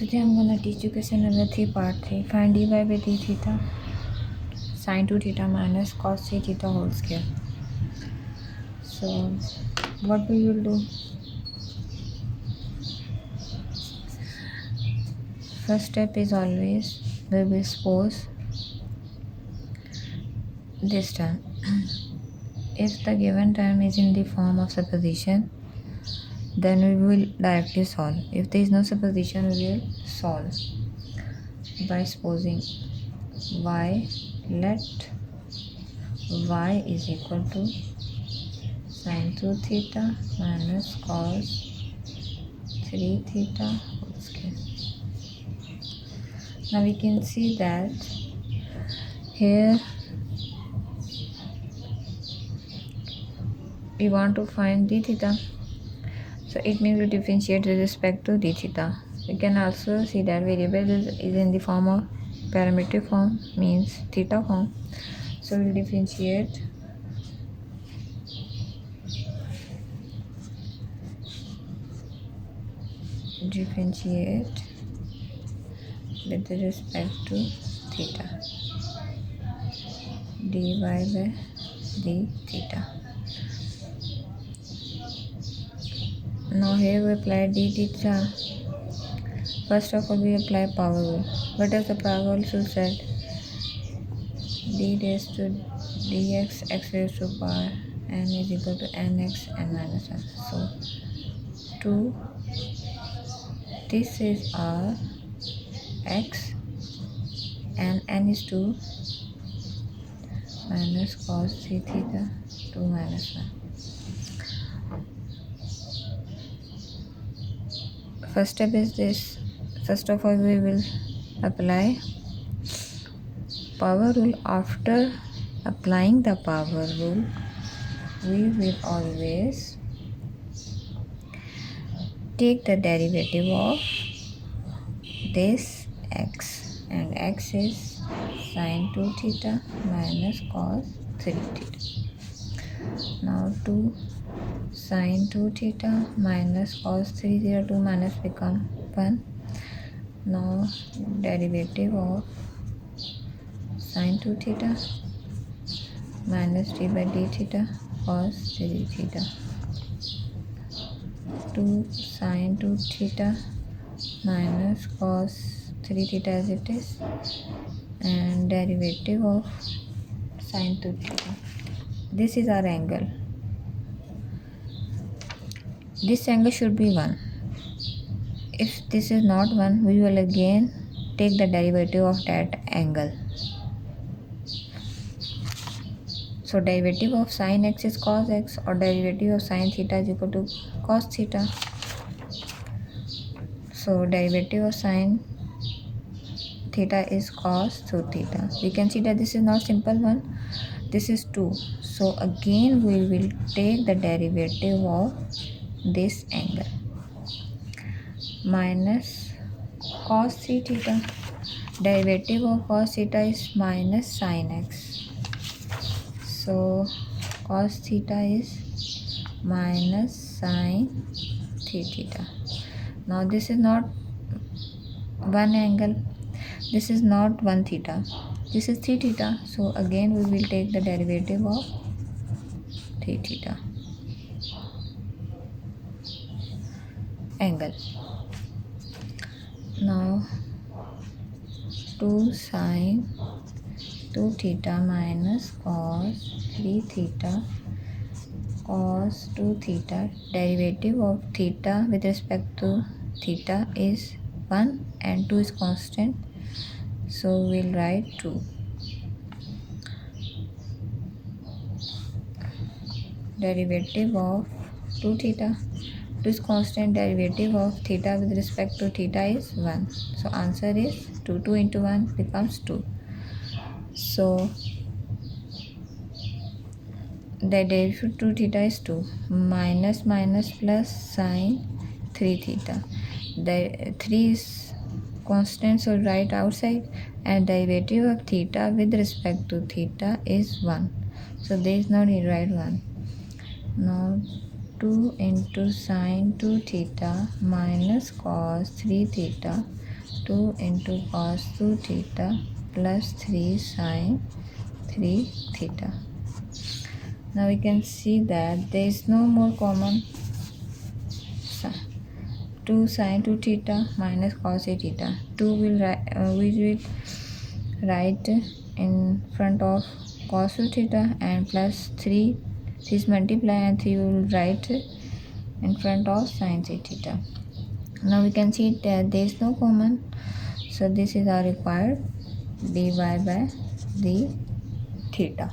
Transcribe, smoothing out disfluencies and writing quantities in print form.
Today I'm gonna teach you question number 3 part 3. Find dy by d theta sin 2 theta minus cos 3 theta whole square. So what we will do, first step is always we will suppose this term. If the given term is in the form of supposition, then we will directly solve. If there is no supposition, we will solve by supposing y, let y is equal to sin 2 theta minus cos 3 theta whole square. Now we can see that here we want to find d theta, so it means we differentiate with respect to d theta. We can also see that variable is in the form of parametric form, means theta form, so we will differentiate with respect to theta, dy by d theta. Now here we apply d theta. First of all we apply power rule. What does the power rule said? D raised to dx x raised to power n is equal to nx n minus 1. So 2, this is our x and n is 2 minus cos 3 theta 2 minus 1. First step is this. First of all we will apply power rule. After applying the power rule, we will always take the derivative of this x, and x is sin 2 theta minus cos 3 theta. Now 2 sin 2 theta minus cos 3 theta, 2 minus become 1. Now derivative of sin 2 theta minus d by d theta cos 3 theta. 2 sin 2 theta minus cos 3 theta as it is, and derivative of sin 2 theta. This is our angle. This angle should be 1. If this is not 1, we will again take the derivative of that angle. So derivative of sin x is cos x, or derivative of sin theta is equal to cos theta. So derivative of sin theta is cos 2 theta. We can see that this is not simple one. This is 2. So again we will take the derivative of this angle minus cos 3 theta. Derivative of cos theta is minus sin x. So cos theta is minus sin 3 theta. Now this is not one angle. This is not 1 theta. This is 3 theta. So again we will take the derivative of 3 theta angle. Now 2 sin 2 theta minus cos 3 theta cos 2 theta. Derivative of theta with respect to theta is 1 and 2 is constant. So we'll write 2. Derivative of 2 theta. 2 is constant. Derivative of theta with respect to theta is 1. So answer is 2. 2 into 1 becomes 2. So the derivative of 2 theta is 2. Minus minus plus sin 3 theta. The 3 is constant, so write outside, and derivative of theta with respect to theta is 1. So there is no need, write 1. Now 2 into sin 2 theta minus cos 3 theta 2 into cos 2 theta plus 3 sin 3 theta. Now we can see that there is no more common. 2 sin 2 theta minus cos a theta. 2 we will write in front of cos 2 theta, and plus 3 is multiply, and 3 we will write in front of sin 3 theta. Now we can see that there is no common, so this is our required dy by the theta.